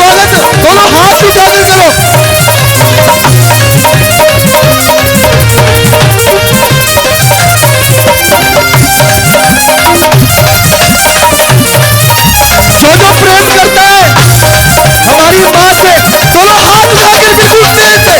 स्वागत, दोनों हाथ भी शामिल करो। जो जो प्रेम करता है हमारी माँ से, दोनों हाथ उठा के बिल्कुल तेज से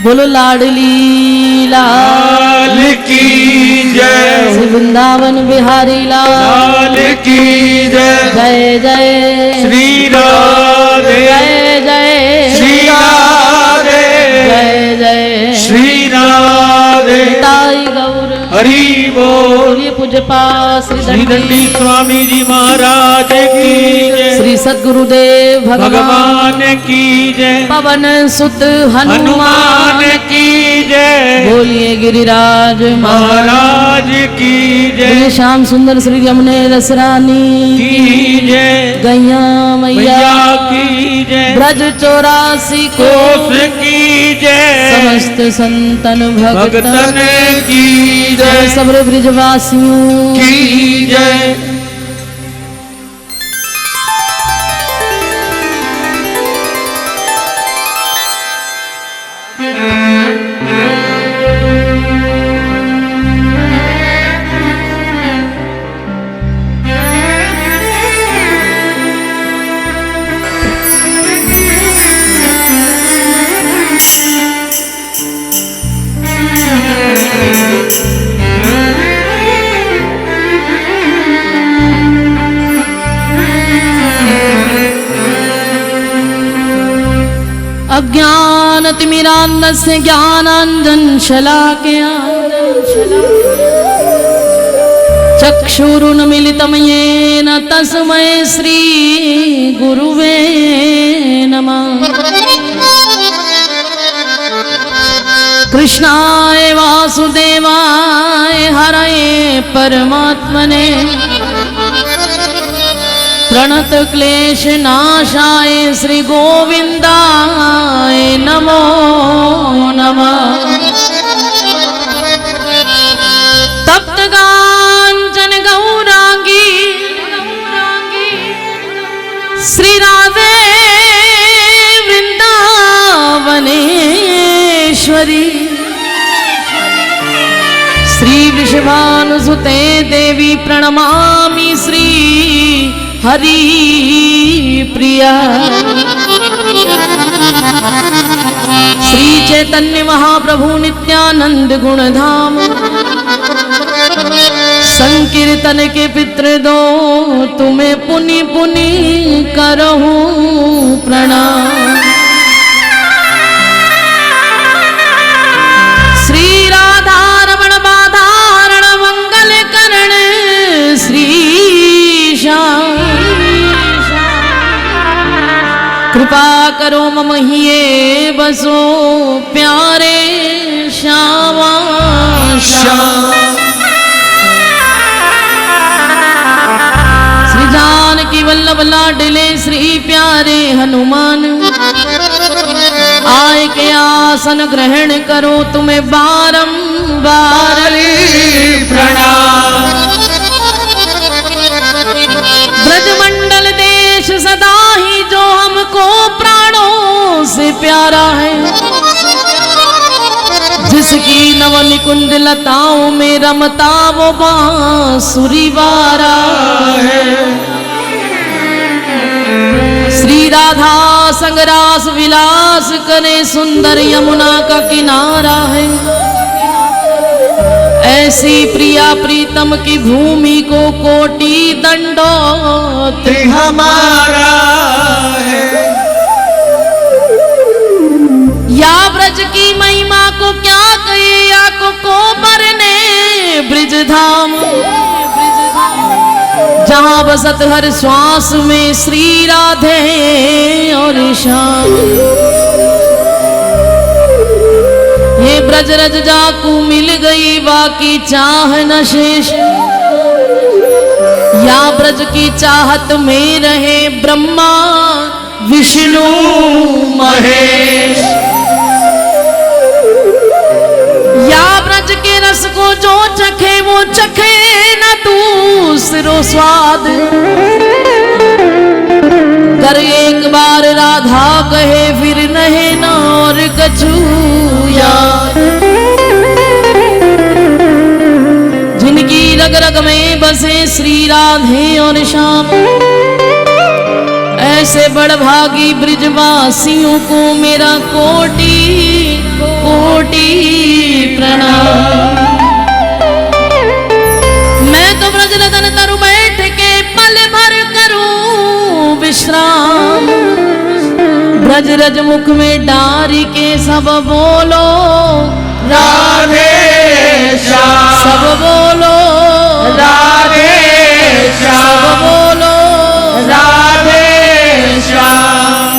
बोलो लाडली लाल की जय, श्री वृंदावन बिहारी लाल की जय, जय जय श्री राधे, जय जय श्री राधे, जय जय श्री राधे, ताई गौर हरि बोल। ये पूज्यपा श्री दंडी स्वामी जी महाराज की जय, श्री सद्गुरुदेव भगवान की जय, पवन सुत हनुमान की जय, बोलिए गिरिराज महाराज की जय, श्याम सुंदर श्री यमुने रसरानी की जय, गैया मैया की जय, ब्रज 84 कोस की जय, समस्त संतन भक्तन की जय, सब ब्रजवासियों की जय। अज्ञानतिमिरान्धस्य ज्ञानाञ्जन शलाकया चक्षुरुन्मीलितं येन तस्मै श्री गुरुवे नमः। कृष्णाय वासुदेवाय हरये परमात्मने प्रणत क्लेश नाशाय श्री गोविंदाय नमो नमः। तप्त कांचन गौरांगी श्री राधे वृंदावनेश्वरी श्री वृषभानुसुते देवी प्रणमामि श्री हरि प्रिया। श्री चैतन्य महाप्रभु नित्यानंद गुणधाम संकीर्तन के पितृ दो तुम्हें पुनि पुनि करहूं प्रणाम। श्री राधा रमण बाधारण मंगल करण श्री श्याम कृपा करो मम हिये बसो प्यारे श्यामा श्याम। श्री जानकी वल्लभ लाडले श्री प्यारे हनुमान आय के आसन ग्रहण करो तुम्हें बारंबार प्रणाम। ब्रजमंडल देश सदा ही जो हमको प्राणों से प्यारा है, जिसकी नव निकुंज लताओं में रमता वो बांसुरी वारा है। श्री राधा संगरास विलास करे सुंदर यमुना का किनारा है। ऐसी प्रिया प्रीतम की भूमि को कोटि दंडोत हमारा है। या ब्रज की महिमा को क्या कहे या को बरने ब्रज धाम, जहाँ बसत हर श्वास में श्री राधे और श्याम। ये ब्रज रज जाकू मिल गई बाकी चाह न शेष। या ब्रज की चाहत में रहे ब्रह्मा विष्णु महेश। या ब्रज के रस को जो चखे वो चखे न दूसरो स्वाद। कर एक बार राधा कहे फिर नहीं न और कछु याद। जिनकी रग रग में बसे श्री राधे और श्याम, ऐसे बड़भागी ब्रिजवासियों को मेरा कोटि कोटि प्रणाम। मैं तो ब्रजरतन तरु बैठ के पल भर करूं विश्राम। ब्रज रज मुख में डारी के सब बोलो राधे श्याम, सब बोलो राधे श्याम, सब बोलो राधे श्याम।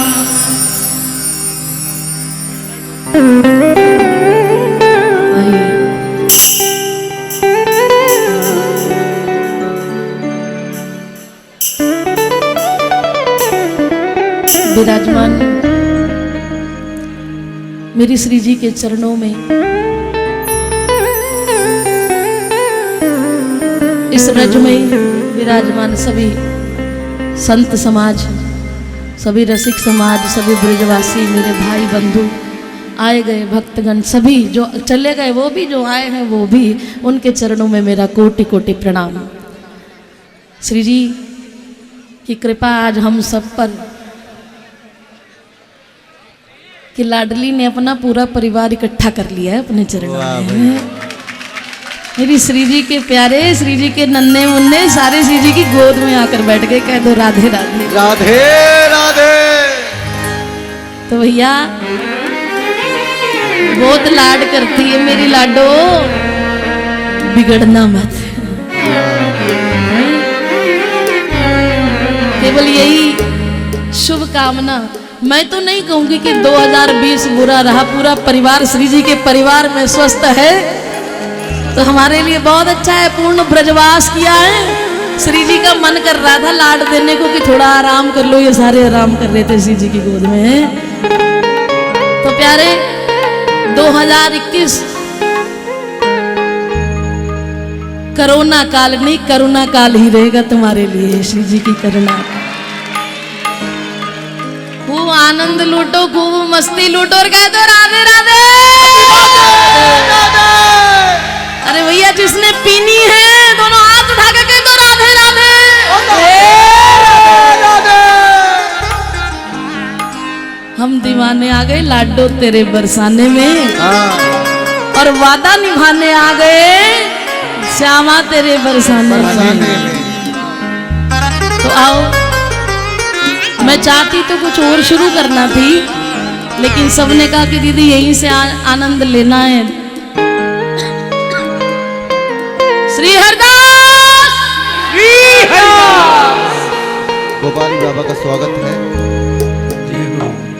विराजमान मेरी श्री जी के चरणों में इस ब्रज में विराजमान सभी संत समाज, सभी रसिक समाज, सभी ब्रजवासी, मेरे भाई बंधु, आए गए भक्तगण, सभी जो चले गए वो भी, जो आए हैं वो भी, उनके चरणों में मेरा कोटि कोटि प्रणाम। श्री जी की कृपा आज हम सब पर कि लाडली ने अपना पूरा परिवार इकट्ठा कर लिया है अपने चरणों में। मेरी श्री जी के प्यारे, श्री जी के नन्हे मुन्ने सारे श्री जी की गोद में आकर बैठ गए। कह दो राधे राधे राधे राधे। तो भैया बहुत लाड करती है मेरी लाडो, बिगड़ना मत। केवल यही शुभ कामना। मैं तो नहीं कहूंगी कि 2020 बुरा रहा, पूरा परिवार श्री जी के परिवार में स्वस्थ है तो हमारे लिए बहुत अच्छा है। पूर्ण ब्रजवास किया है। श्री जी का मन कर रहा था लाड देने को कि थोड़ा आराम कर लो, ये सारे आराम कर रहे थे श्री जी की गोद में। तो प्यारे 2021 कोरोना काल नहीं, करुणा काल ही रहेगा तुम्हारे लिए। श्री जी की करुणा, खूब आनंद लूटो, खूब मस्ती लूटो और कह दो राधे राधे। अरे भैया जिसने पीनी है दोनों हाथ उठा के कह दो राधे राधे। हम दीवाने आ गए लाडो तेरे बरसाने में, और वादा निभाने आ गए श्यामा तेरे बरसाने में। तो आओ, मैं चाहती तो कुछ और शुरू करना थी, लेकिन सबने कहा कि दीदी यहीं से आनंद लेना है। श्री हरदास, श्री हरदास। गोपाली बाबा का स्वागत है।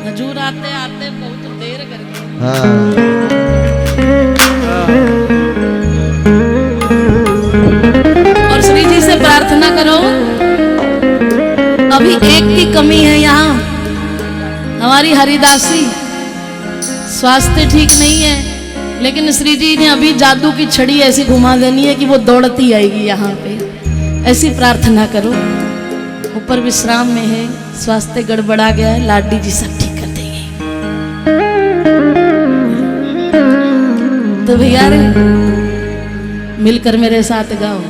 हजूर आते आते बहुत देर कर गए। हाँ। और श्री जी से प्रार्थना करो, अभी एक की कमी है यहाँ, हमारी हरिदासी स्वास्थ्य ठीक नहीं है, लेकिन श्री जी ने अभी जादू की छड़ी ऐसी घुमा देनी है कि वो दौड़ती आएगी यहाँ पे। ऐसी प्रार्थना करो। ऊपर विश्राम में है, स्वास्थ्य गड़बड़ा गया है, लाडी जी सब ठीक कर देंगे। तो भैया मिलकर मेरे साथ गाओ।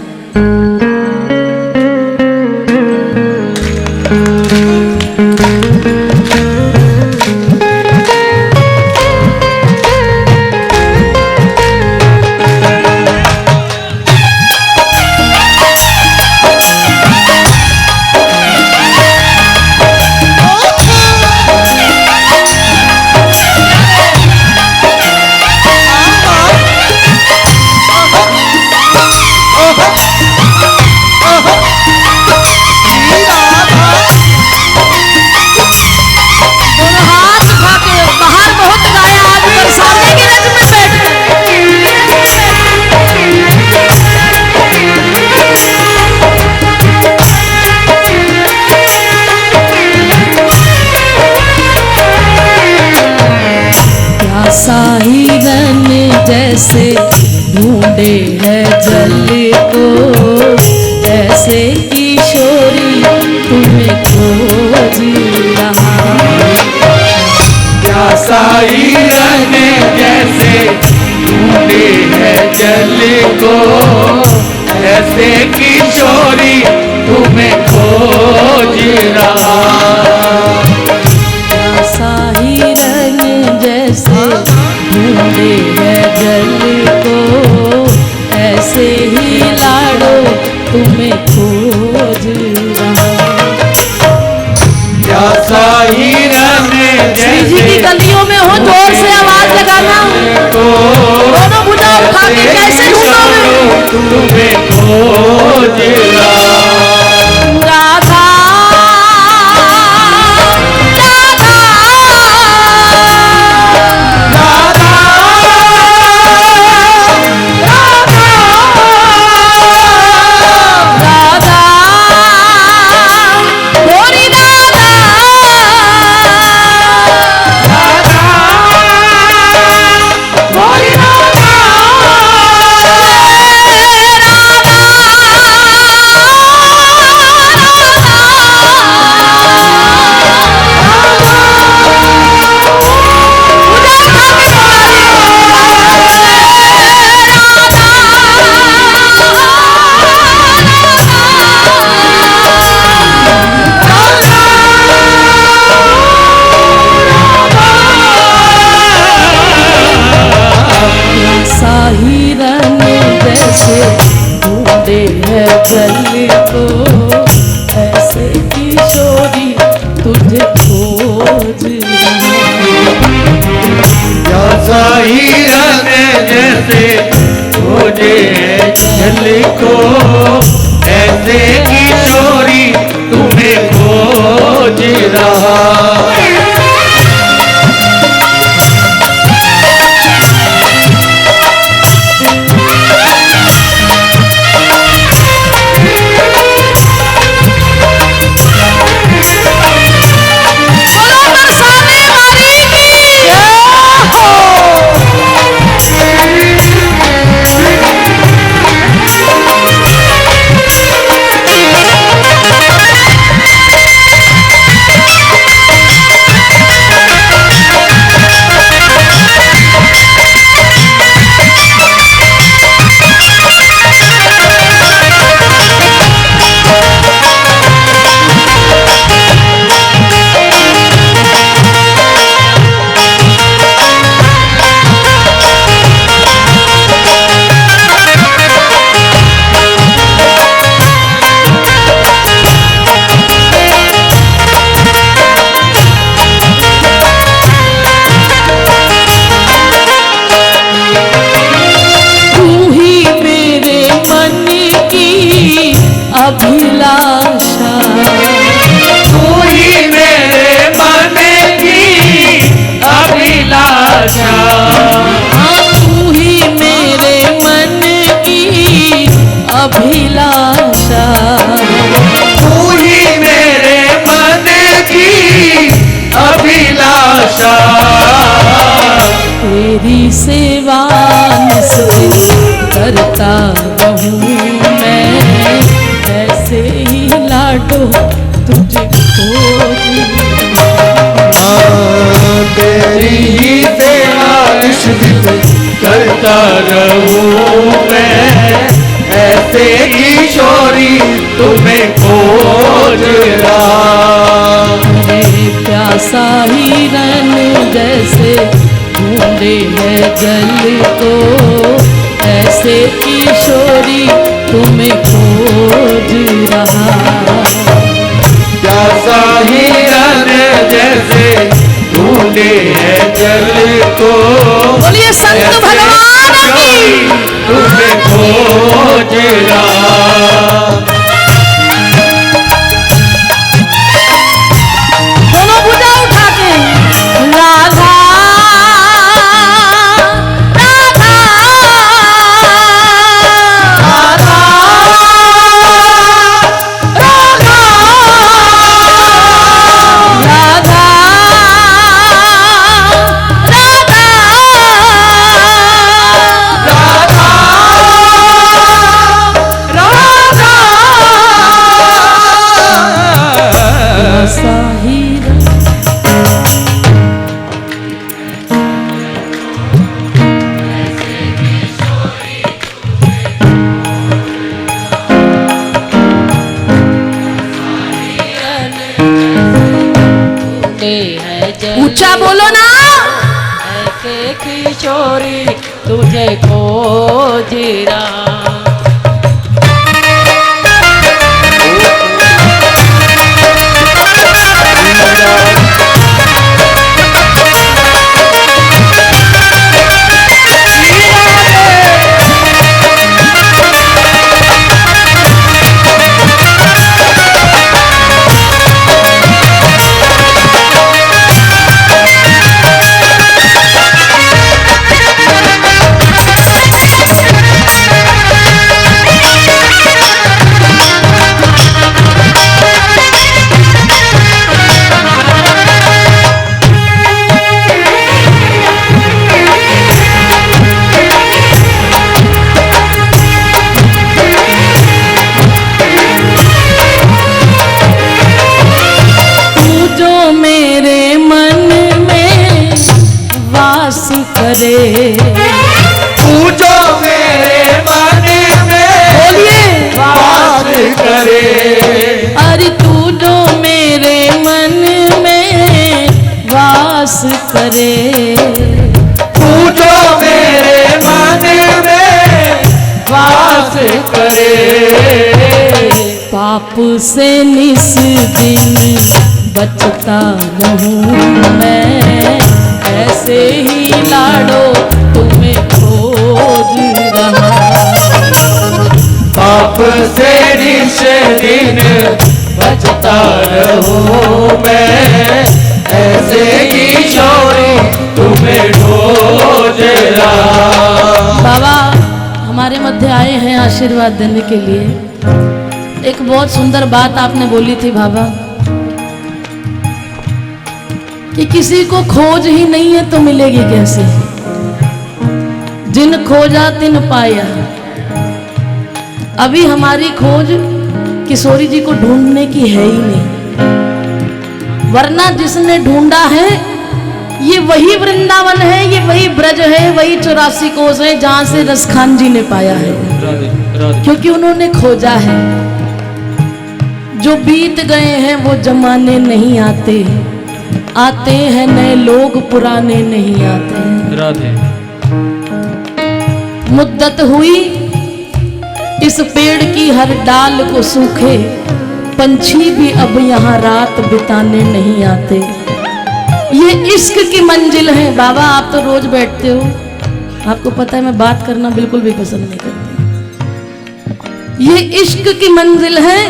ढूंढे है जल को ऐसे किशोरी तुम्हें खोज रहा। प्यासा हिरन जैसे ढूंढे है जल को ऐसे किशोरी तुम्हें खोज रहा। प्यासा हिरन जैसे ढूंढे है जल को ऐसे ही लाडो तुम्हें खोज रहा। प्यासा हिरन श्री जी की गलियों में हो, जोर से आवाज लगाना। दोनों भुजा उठा के कैसे ढूंढोगे? तुम्हें खोज रहा। राधा राधा राधा राधा गोरी राधा गोरी हिरन जैसे ढूंढे है जल को ऐसे किशोरी तुझे खोज रहा। प्यासा हिरन जैसे खोजे जल को ऐसे किशोरी तुम्हें खोज रहा। अभिलाषा तू ही मेरे मन की अभिलाषा। तू ही मेरे मन की अभिलाषा। तू ही मेरे मन की अभिलाषा। तेरी सेवा निस दिन करता रहूं मैं ऐसे ही लाडो तुझे खोज। तेरी ही सेवा निस दिन करता रहूं मैं ऐसे किशोरी तुम्हें खोज रहा। प्यासा हिरन जैसे ढूंढे है जल को ऐसे किशोरी तुम्हें खोज रहा। प्यासा हिरन जैसे ढूंढे है जल को बोलिए संत भगवान की तुम्हें खोज रहा। दोनों भुजा उठा के राधा राधा राधा राधा राधा राधा राधा किशोरी तुझे खोज राम। करे तू जो मेरे मन में वास करे। अरे तू जो मेरे मन में वास करे, तू जो मेरे मन में वास करे। पाप से निस दिन बचता रहूं मैं, ऐसे ही लाडो तुम्हें खोज रहा। पाप से निस दिन बचता रहूं मैं, ऐसे किशोरी तुम्हें खोज रहा। बाबा हमारे मध्य आए हैं आशीर्वाद देने के लिए। एक बहुत सुंदर बात आपने बोली थी बाबा कि किसी को खोज ही नहीं है तो मिलेगी कैसे। जिन खोजा तिन पाया। अभी हमारी खोज किशोरी जी को ढूंढने की है ही नहीं, वरना जिसने ढूंढा है ये वही वृंदावन है, ये वही ब्रज है, वही 84 कोस है जहां से रसखान जी ने पाया है। क्योंकि उन्होंने खोजा है। जो बीत गए हैं वो जमाने नहीं आते, आते हैं नए लोग पुराने नहीं आते। राधे। मुद्दत हुई इस पेड़ की हर डाल को सूखे, पंछी भी अब यहाँ रात बिताने नहीं आते। ये इश्क की मंजिल है। बाबा आप तो रोज बैठते हो, आपको पता है मैं बात करना बिल्कुल भी पसंद नहीं करती। ये इश्क की मंजिल है,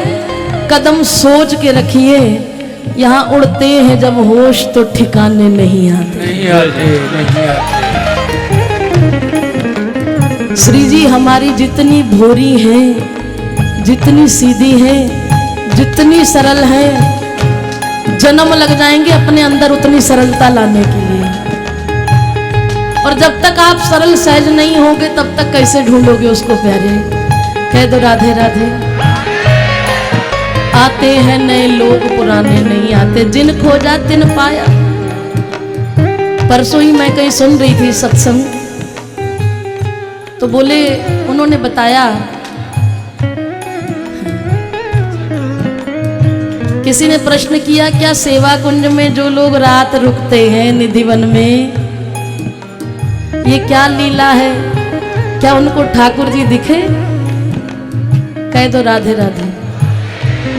कदम सोच के रखिए। यहाँ उड़ते हैं जब होश तो ठिकाने नहीं आते। नहीं आते, नहीं आते। श्री जी हमारी जितनी भोरी है, जितनी सीधी है, जितनी सरल है, जन्म लग जाएंगे अपने अंदर उतनी सरलता लाने के लिए। और जब तक आप सरल सहज नहीं होंगे तब तक कैसे ढूंढोगे उसको प्यारे। कह दो राधे राधे। आते हैं नए लोग पुराने नहीं आते, जिन खोजा तिन पाया। परसों ही मैं कहीं सुन रही थी सत्संग, तो बोले उन्होंने बताया किसी ने प्रश्न किया क्या सेवा कुंज में जो लोग रात रुकते हैं निधिवन में, ये क्या लीला है, क्या उनको ठाकुर जी दिखे? कह दो राधे राधे।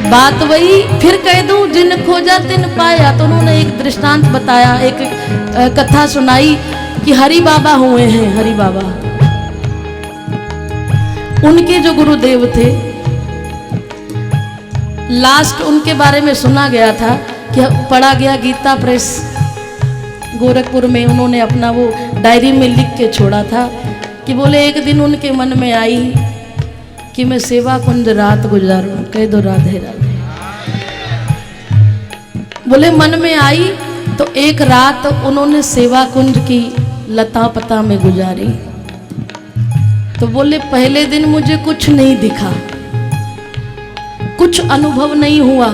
बात वही फिर कह दूं, जिन खोजा तिन पाया। तो उन्होंने एक दृष्टांत बताया, एक कथा सुनाई कि हरि बाबा हुए हैं। हरि बाबा उनके जो गुरुदेव थे, लास्ट उनके बारे में सुना गया था कि पढ़ा गया गीता प्रेस गोरखपुर में, उन्होंने अपना वो डायरी में लिख के छोड़ा था कि बोले एक दिन उनके मन में आई कि मैं सेवा कुंज रात गुजारूं। कह दो राधे राधे। बोले मन में आई तो एक रात उन्होंने सेवा कुंज की लता पता में गुजारी। तो बोले पहले दिन मुझे कुछ नहीं दिखा, कुछ अनुभव नहीं हुआ।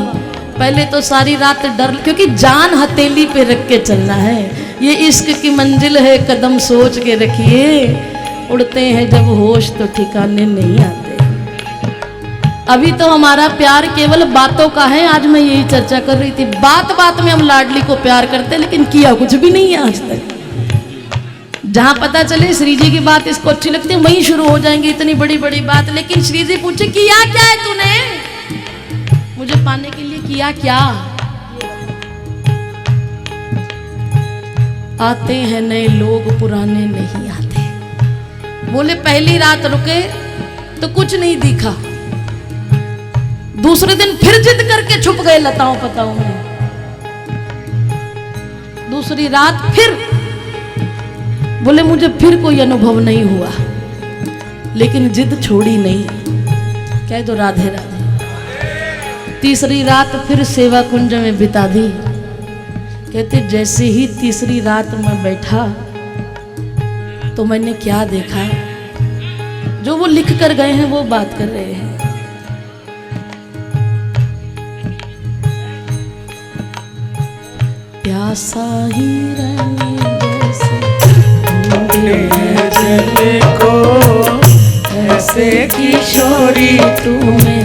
पहले तो सारी रात डर, क्योंकि जान हथेली पे रख के चलना है। ये इश्क की मंजिल है, कदम सोच के रखिए। उड़ते हैं जब होश तो ठिकाने नहीं आते। अभी तो हमारा प्यार केवल बातों का है। आज मैं यही चर्चा कर रही थी, बात बात में हम लाडली को प्यार करते हैं लेकिन किया कुछ भी नहीं है आज तक। जहां पता चले श्री जी की बात इसको अच्छी लगती है वहीं शुरू हो जाएंगे इतनी बड़ी बड़ी बात। लेकिन श्री जी पूछे किया क्या है तूने, मुझे पाने के लिए किया क्या? आते हैं नए लोग पुराने नहीं आते। बोले पहली रात रुके तो कुछ नहीं दिखा, दूसरे दिन फिर जिद करके छुप गए लताओं पताओं में। दूसरी रात फिर बोले मुझे फिर कोई अनुभव नहीं हुआ, लेकिन जिद छोड़ी नहीं। कह दो राधे राधे। तीसरी रात फिर सेवा कुंज में बिता दी। कहते जैसे ही तीसरी रात में बैठा तो मैंने क्या देखा, जो वो लिख कर गए हैं वो बात कर रहे हैं। प्यासा ही रहने जैसे जल को ऐसे किशोरी तुम्हें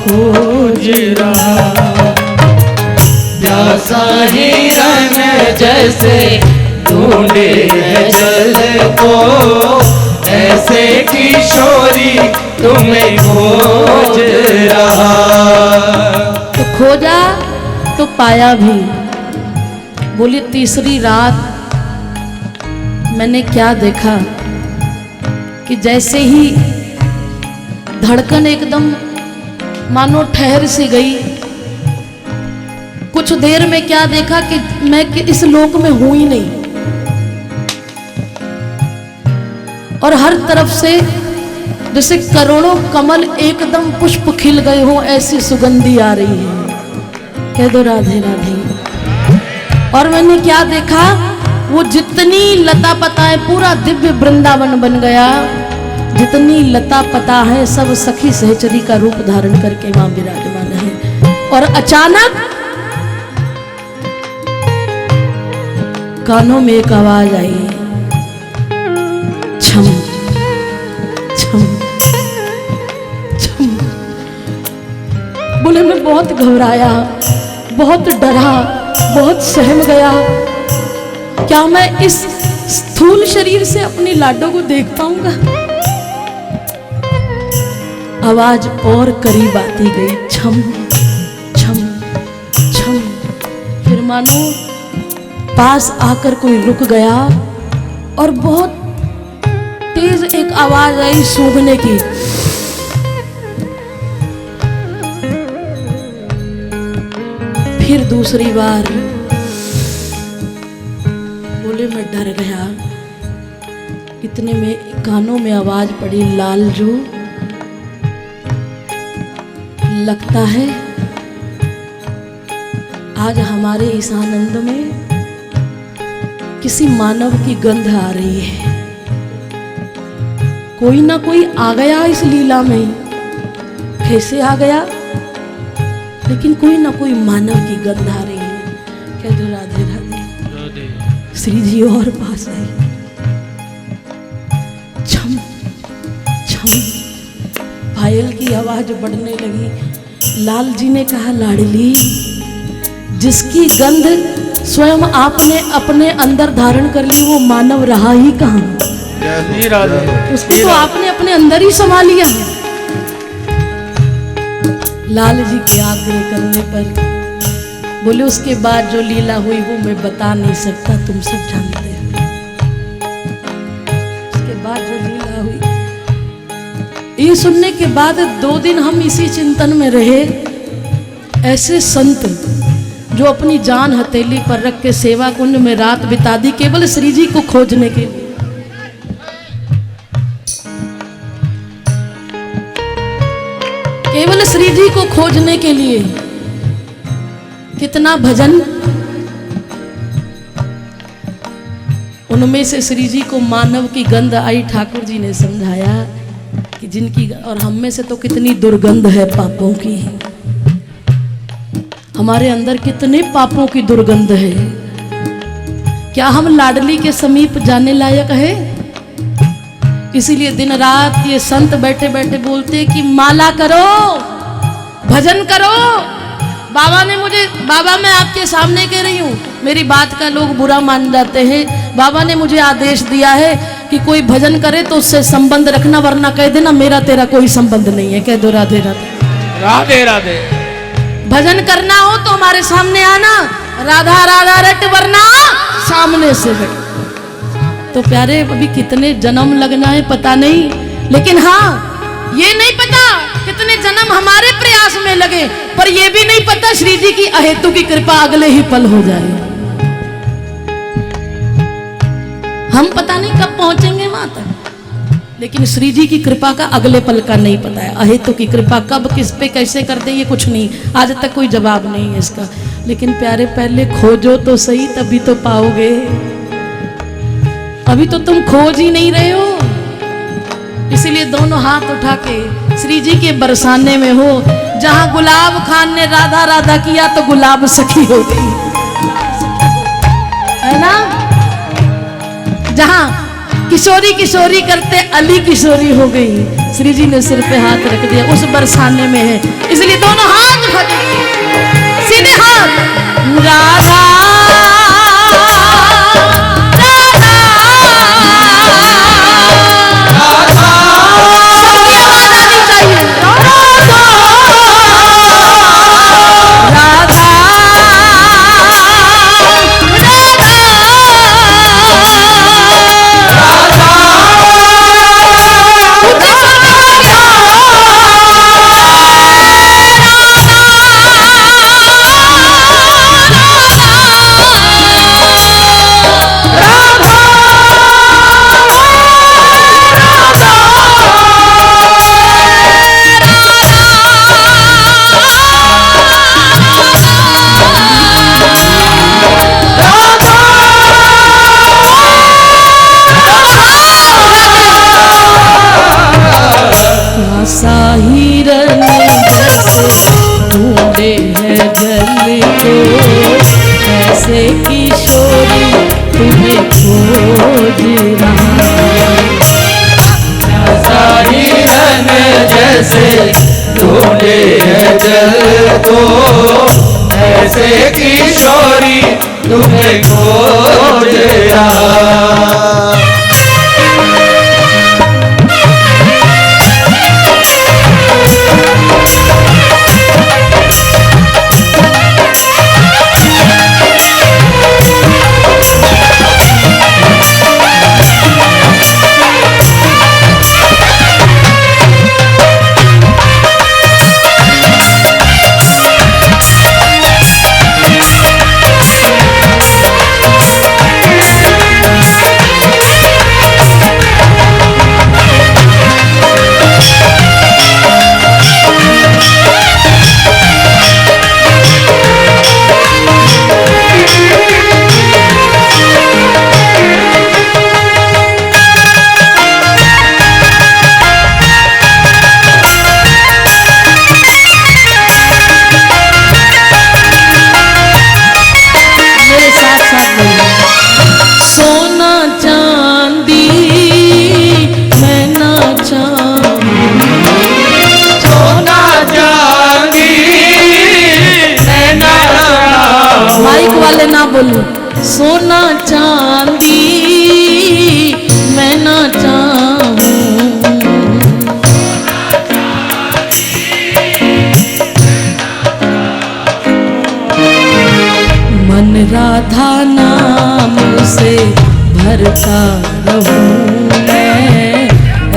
खोज रहा। प्यासा हिरन जैसे ढूंढे है जल को, ऐसे किशोरी तुम्हें खोज रहा। तो खोजा तो पाया भी। बोली तीसरी रात मैंने क्या देखा कि जैसे ही धड़कन एकदम मानो ठहर सी गई। कुछ देर में क्या देखा कि मैं इस लोक में हूं ही नहीं, और हर तरफ से जैसे करोड़ों कमल एकदम पुष्प खिल गए हो ऐसी सुगंधी आ रही है। कह दो राधे राधे। और मैंने क्या देखा, वो जितनी लता पता है पूरा दिव्य वृंदावन बन गया। जितनी लता पता है सब सखी सहचरी का रूप धारण करके वहां विराजमान है। और अचानक कानों में एक आवाज आई, छम छम छम। बोले मैं बहुत घबराया, बहुत डरा, बहुत सहम गया। क्या मैं इस स्थूल शरीर से अपनी लाडो को देख पाऊंगा? आवाज और करीब आती गई, छम छम छम। फिर मानो पास आकर कोई रुक गया और बहुत तेज एक आवाज आई सूंघने की। फिर दूसरी बार। बोले मैं डर गया। इतने में कानों में आवाज पड़ी, लालजू लगता है आज हमारे इस आनंद में किसी मानव की गंध आ रही है। कोई ना कोई आ गया इस लीला में, कैसे आ गया, लेकिन कोई ना कोई मानव की गंध आ रही है। कह दो राधे राधे। श्री जी और पास आई, छम छम पायल की आवाज बढ़ने लगी। लाल जी ने कहा लाडली, जिसकी गंध स्वयं आपने अपने अंदर धारण कर ली वो मानव रहा ही कहाँ? उसको तो आपने अपने अंदर ही समा लिया है। लाल जी के आग्रह करने पर बोले उसके बाद जो लीला हुई वो मैं बता नहीं सकता, तुम सब जानते हो। उसके बाद जो लीला हुई, ये सुनने के बाद 2 दिन हम इसी चिंतन में रहे। ऐसे संत जो अपनी जान हथेली पर रख के सेवा कुंज में रात बिता दी केवल श्री जी को खोजने के लिए। केवल श्री जी को खोजने के लिए कितना भजन। उनमें से श्री जी को मानव की गंध आई। ठाकुर जी ने समझाया कि जिनकी, और हम में से तो कितनी दुर्गंध है पापों की। हमारे अंदर कितने पापों की दुर्गंध है। क्या हम लाडली के समीप जाने लायक है? इसीलिए दिन रात ये संत बैठे बैठे बोलते कि माला करो, भजन करो। बाबा ने मुझे, बाबा मैं आपके सामने कह रही हूँ, मेरी बात का लोग बुरा मान जाते हैं। बाबा ने मुझे आदेश दिया है कि कोई भजन करे तो उससे संबंध रखना, वरना कह देना मेरा तेरा कोई संबंध नहीं है। कह दो राधे राधे। राधे राधे। भजन करना हो तो हमारे सामने आना, राधा राधा रट वरना सामने से रट। तो प्यारे अभी कितने जन्म लगना है पता नहीं, लेकिन हाँ ये नहीं पता कितने जन्म हमारे प्रयास में लगे, पर ये भी नहीं पता श्री जी की अहेतु की कृपा अगले ही पल हो जाए। हम पता नहीं कब पहुंचेंगे वहां तक, लेकिन श्री जी की कृपा का अगले पल का नहीं पता है। अहेतु की कृपा कब किस पे कैसे कर दे ये कुछ नहीं, आज तक कोई जवाब नहीं है इसका। लेकिन प्यारे पहले खोजो तो सही, तभी तो पाओगे। अभी तो तुम खोज ही नहीं रहे हो, इसीलिए दोनों हाथ उठा के श्री जी के बरसाने में हो। जहां गुलाब खान ने राधा राधा किया तो गुलाब सखी हो गई, है ना। जहां किशोरी किशोरी करते अली किशोरी हो गई, श्री जी ने सिर पे हाथ रख दिया, उस बरसाने में है। इसलिए दोनों हाथ उठा के सीधे हाथ राधा ऐसे किशोरी तुम्हें खोज रहा। सोना चांदी मैं ना चाहूं, मन राधा नाम से भरता रहूं मैं,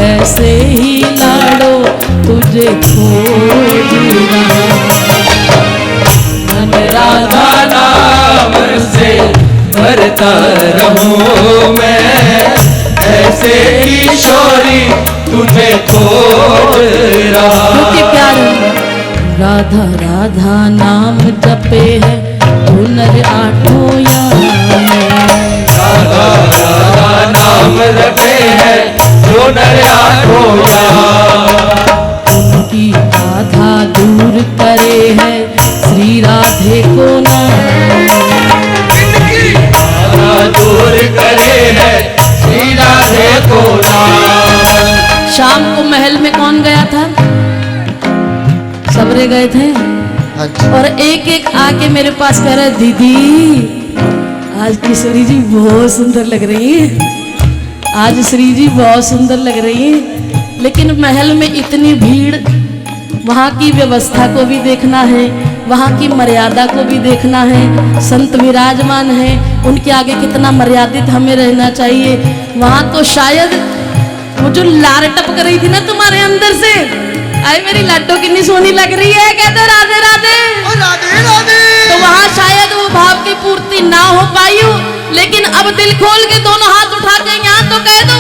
ऐसे ही लाडो तुझे खोज रहा। मन राधा नाम से भरता रहूं मैं, ऐसे किशोरी तुझे खोज रहा। क्योंकि प्यार राधा राधा नाम जपे है हुनर आठों यार, राधा राधा नाम जपे है हुनर आठों यार। उनकी बाधा दूर करे है श्री राधे को नाम, दूर करे है श्री राधे को नाम। शाम को महल में कौन गया था? सबरे गए थे। और एक एक आके मेरे पास कह रहे दीदी आज की श्री जी बहुत सुंदर लग रही है। आज श्री जी बहुत सुंदर लग रही है, लेकिन महल में इतनी भीड़, वहाँ की व्यवस्था को भी देखना है, वहाँ की मर्यादा को भी देखना है। संत विराजमान है, उनके आगे कितना मर्यादित हमें रहना चाहिए। वहाँ तो शायद वो जो लार टपक रही थी ना तुम्हारे अंदर से, आई मेरी लड्डू कितनी सोनी लग रही है, कहते राधे राधे राधे राधे। तो वहाँ शायद वो भाव की पूर्ति ना हो पाई हो, लेकिन अब दिल खोल के दोनों हाथ उठा के यहाँ तो कह दो,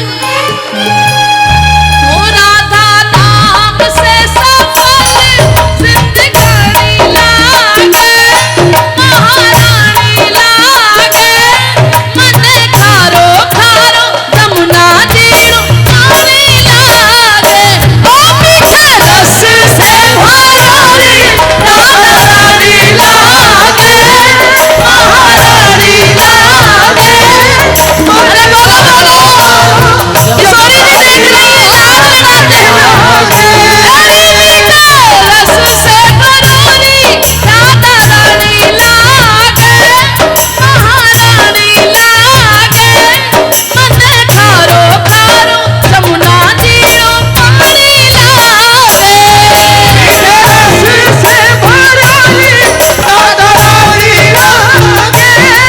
ओ राधा नाम से सफल जिंदगानी लागे, महारानी लागे, मन खारो खारो जमुना जीरो पानी लागे, ओ पीछे रस से भरारी राधा रानी लागे, महारानी लागे। अरे बोलो बोलो, किशोरी जी देख रही है, हाथ लगाते हैं। रस से भरारी राधा रानी लागे, महारानी लागे, मन खारो खारो जमुना जीरो पानी लागे।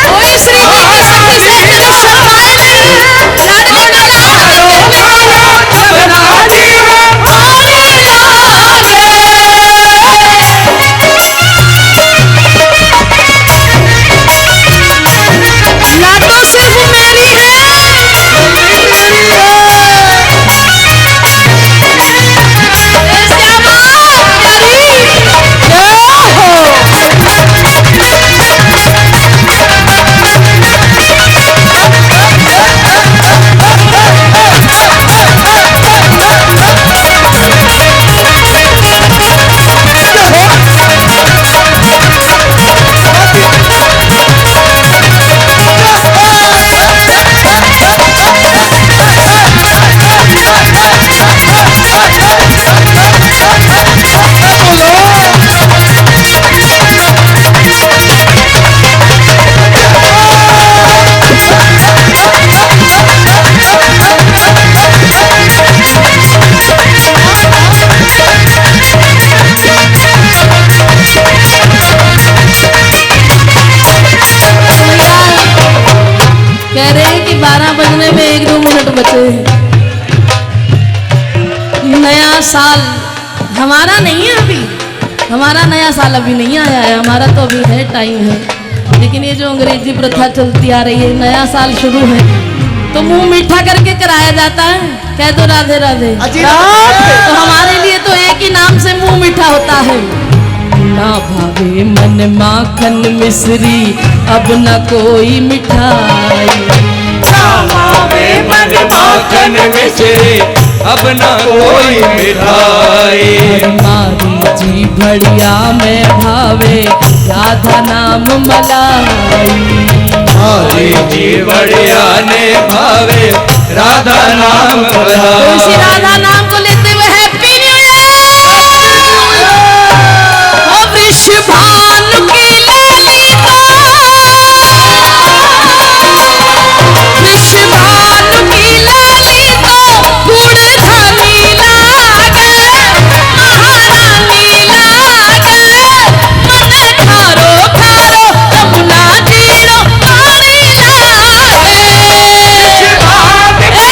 ओए श्री जी की शक्ति से जरा संभाल लाडले लाडो सिर्फ मेरी है। श्यामा प्यारी कह रहे हैं कि 12 बजने में 1-2 मिनट बचे हैं। नया साल हमारा नहीं है अभी, हमारा नया साल अभी नहीं आया है, हमारा तो अभी है, टाइम है। लेकिन ये जो अंग्रेजी प्रथा चलती आ रही है, नया साल शुरू है तो मुंह मीठा करके कराया जाता है, कह दो राधे राधे। तो हमारे लिए तो एक ही नाम से मुंह मीठा होता है, ना भावे मन माखन मिश्री अब न कोई मिठाई, ना भावे मन माखन मिश्री अब न कोई मिठाई, हमारी जी बढ़िया में भावे राधा नाम मलाई, हमारी जी बढ़िया ने भावे राधा नाम मलाई। उसी राधा नाम को लेते हुए हैप्पी न्यू ईयर। ओ वृषभानु की ललिता, वृषभानु की ललिता गुणधानी लागे, महारानी लागे, मन खारो खारो जमुना जीरो पानी लागे। भाव की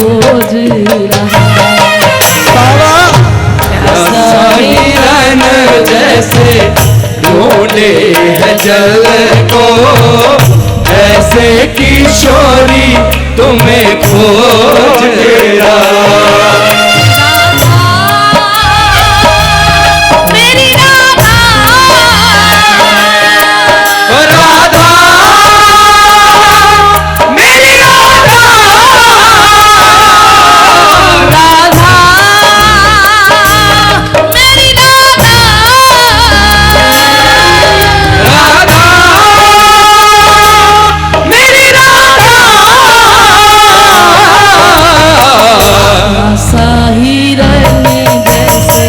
खोज रहा। हिरन जैसे ढूंढे है जल को, ऐसे किशोरी तुम्हें खोज रहा। मेरी राधा, राधा मेरी राधा, राधा मेरी राधा, राधा मेरी राधा। आशा हिरन जैसे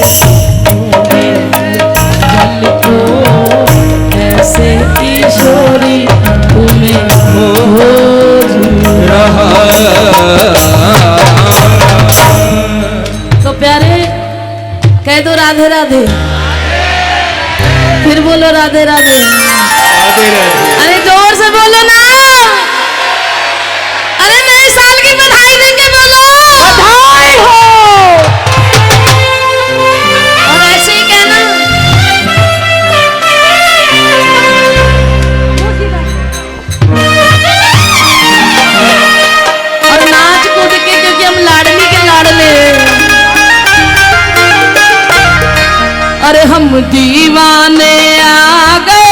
ढूंढे जल को, ऐसे किशोरी तुम्हें खोज रहा। तो प्यारे कह दो राधे राधे, फिर बोलो राधे राधे। अरे जोर से बोलो ना, अरे नए साल की बधाई देके बोलो बधाई हो। और ऐसे ही कहना, और नाच कूद के, क्योंकि हम लाडली के लाडले हैं। अरे हम दीवाने आ गए,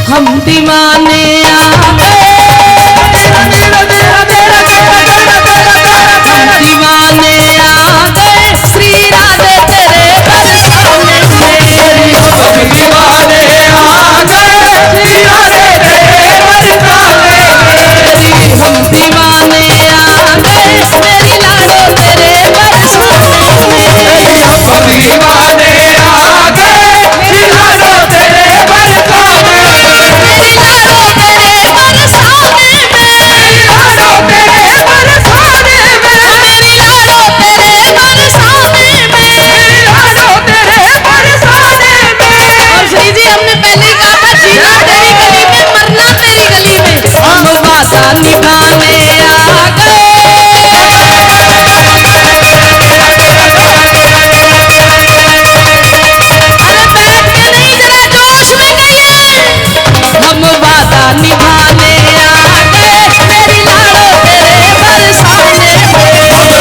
हम दीवाने आ गए, हम दीवाने आ गए श्री राधे तेरे बरसाने में। हम दीवाने आ गए श्री राधे तेरे बरसाने में। हम दीवाने आ गए मेरी लाडो तेरे बरसाने में। हम दीवाने आ गए श्री राधे तेरे बरसाने में। मेरी लाडो तेरे बरसाने में। तेरे बरसाने में। मेरी लाडो तेरे बरसाने में। लाडो तेरे बरसाने में। और श्री जी हमने पहले ही कहा था, जीना तेरी गली में, मरना तेरी गली में। हम वादा निभाने आ गए, अरे बैठ के नहीं, जरा जोश में कहिए। हम वादा निभाने आ गए मेरी लाडो तेरे बरसाने में।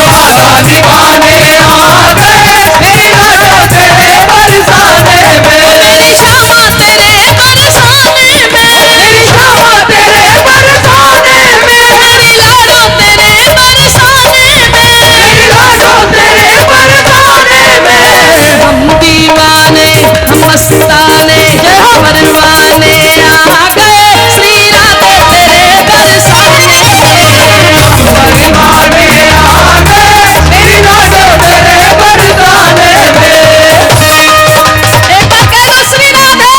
वादा निभाने आ गए मेरी लाडो तेरे बरसाने में। मेरी शामा तेरे बरसाने में। मेरी शामा तेरे बरसाने में। मेरी लाडो तेरे बरसाने में। मेरी लाडो तेरे बरसाने में। हम दीवाने, हम मस्ताने, हम परवाने आ गए श्री राधे तेरे बरसाने में। दीवाने आ गए मेरी लाडो तेरे बरसाने में। एक बार कह लो श्री राधे।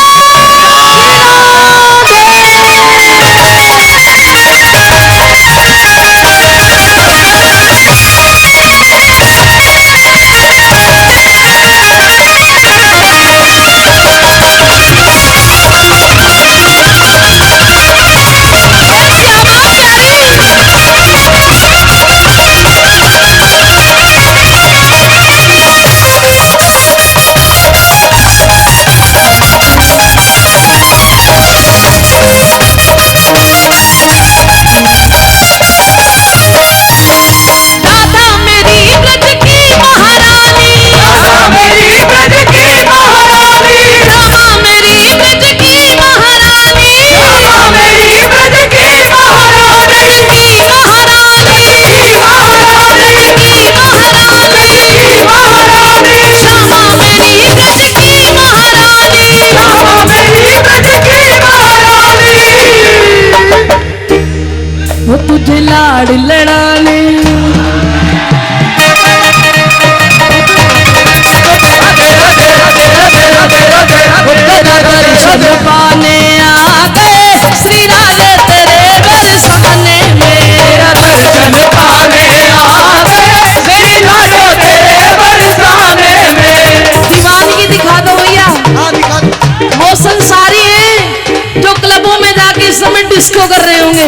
डिस्को कर रहे होंगे,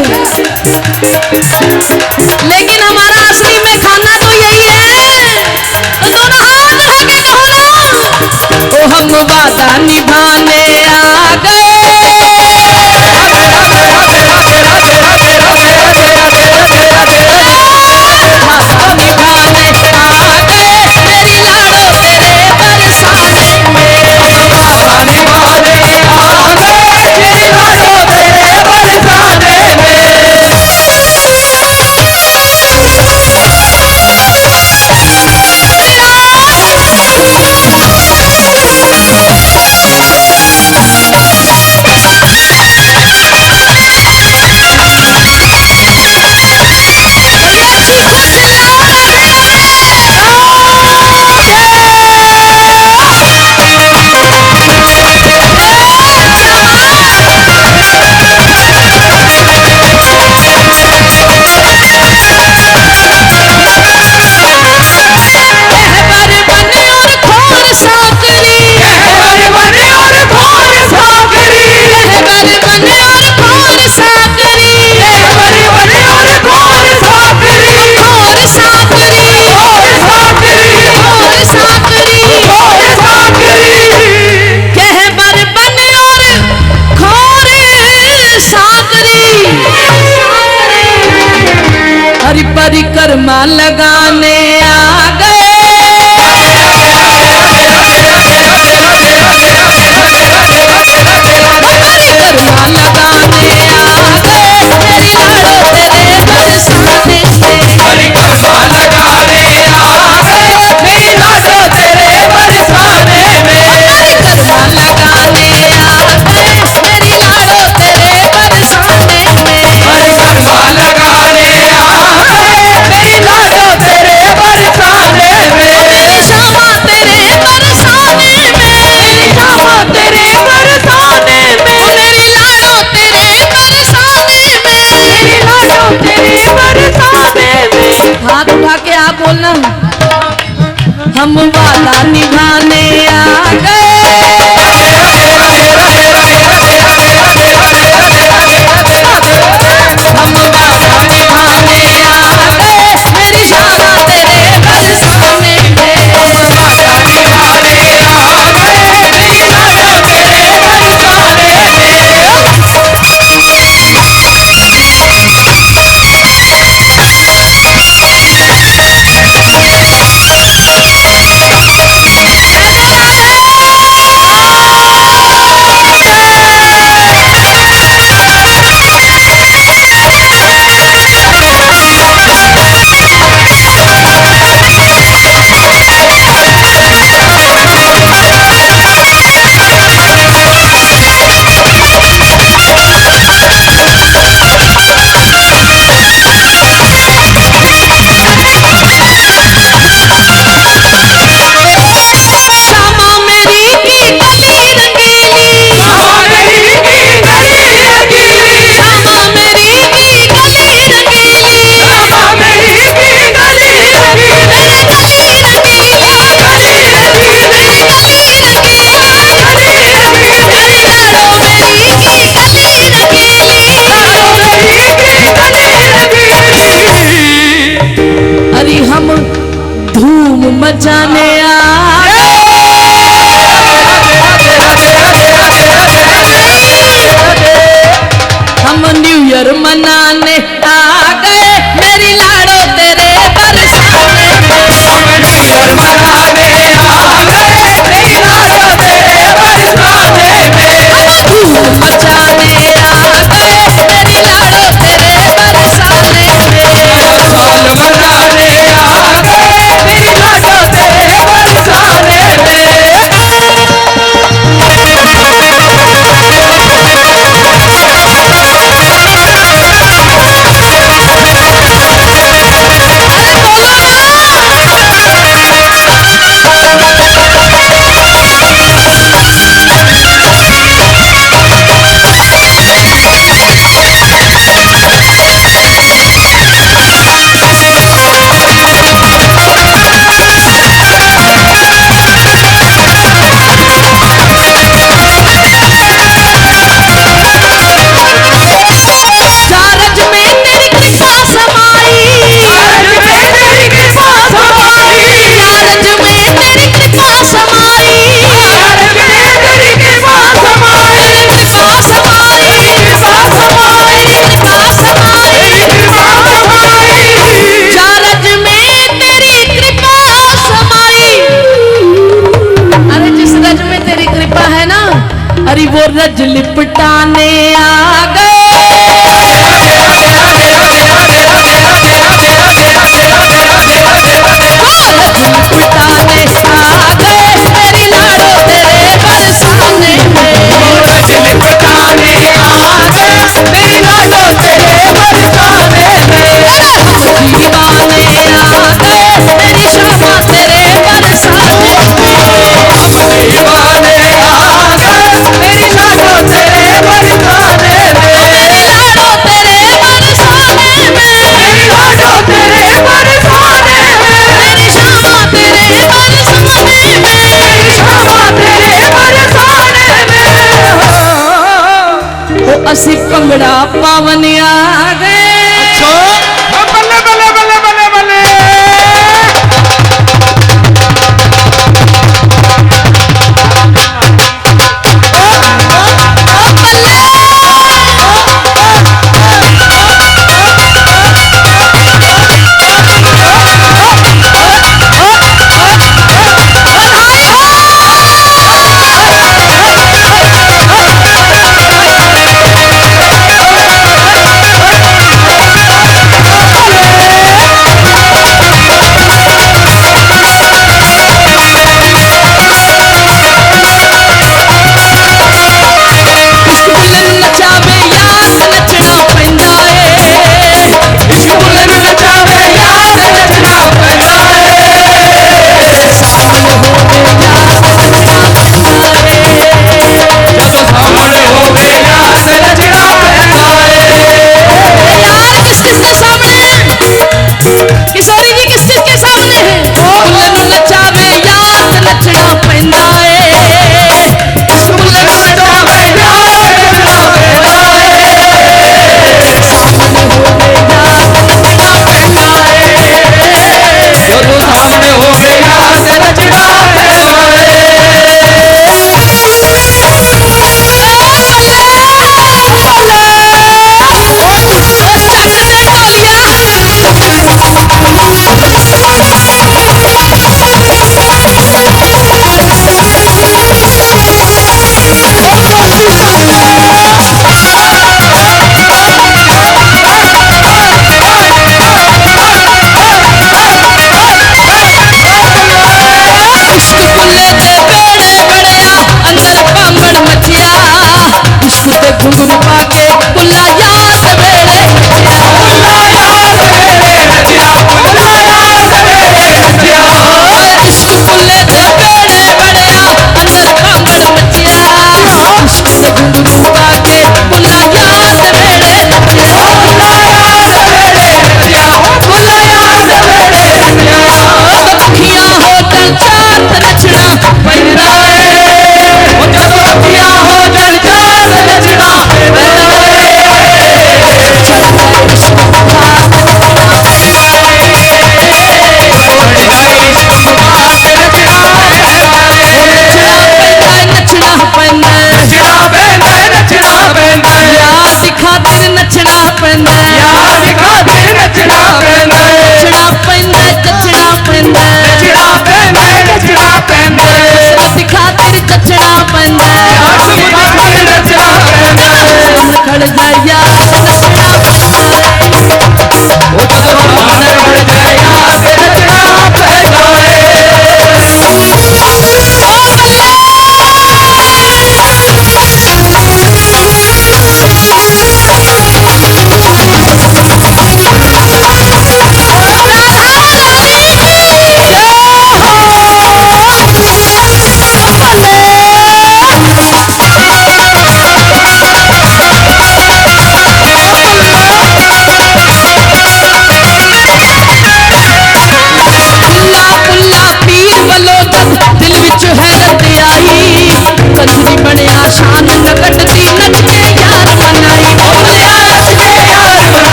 लेकिन हमारा असली में खाना तो यही है। तो दोनों हाथ उठा के कहो ना, ओ हम वादा निभाने आ गए, परिक्रमा लगाने आ गए, परिक्रमा लगाने आ गए, मेरी लाडो तेरे बरसाने में, परिक्रमा लगाने आ गए, मेरी लाडो तेरे बरसाने में, परिक्रमा लगाने आ गए, मेरी लाडो तेरे बरसाने में, परिक्रमा लगाने आ गए, मेरी लाडो तेरे अरे वो रज लिपटाने आ गए। असी भंगड़ा पावन आ गए। बल्ले बल्ले बल्ले बल्ले बल्ले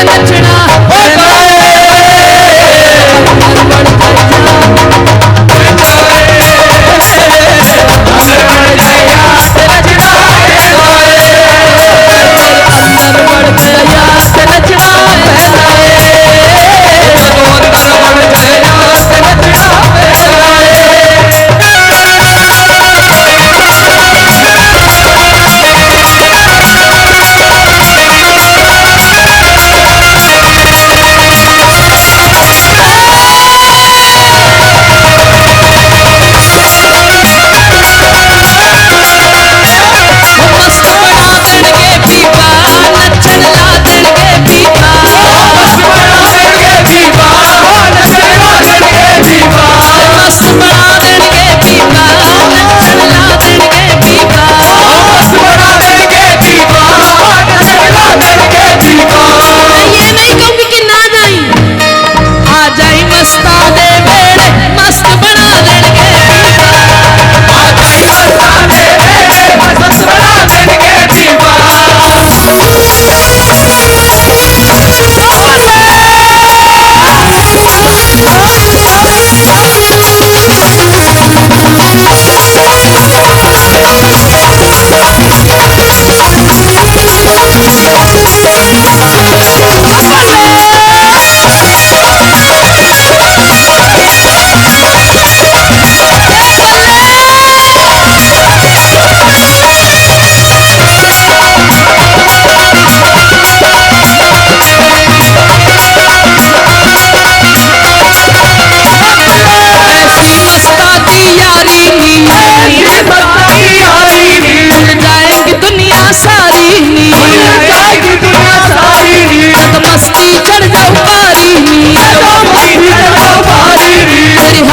नचना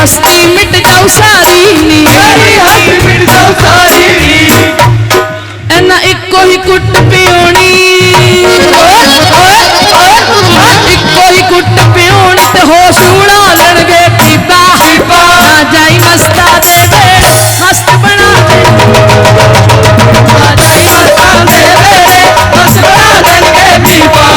हस्ती मिट जाऊ सारी नी एना इको ही कुट पियोनी इको ही कुट पियोनी ते हो सूना लड़गे पीपा आ जाई मस्ता दे वेड़े मस्त बना आ जाई मस्ता दे वेड़े मस्त बना लड़गे पीपा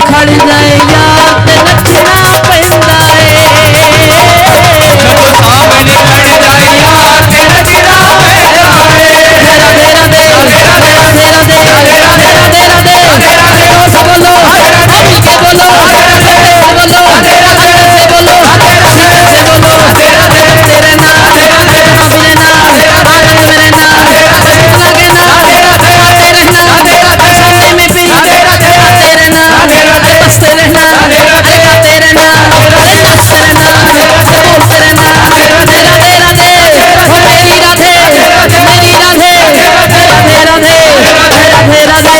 खड़ जाए यार ते नचना पैंदा है सामने खड़ जाए यार ते नचना पैंदा है राधे राधे राधे राधे राधे राधे राधे राधे राधे राधे से बोलो हरि के बोलो बोलो से बोलो से बोलो तेरे ना मेरे ना मेरे ना लगे ना तेरे ना सामने में भी तेरे ना बसते रहना तेरे ना नाचते रहना बोलते रहना राधे राधे ओ मेरी राधे मेरी राधे राधे राधे राधे राधे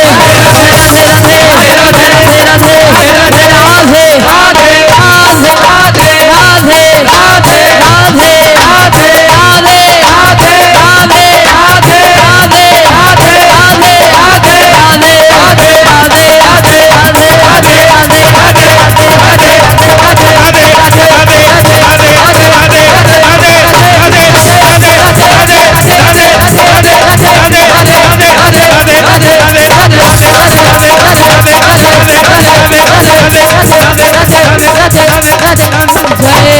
जय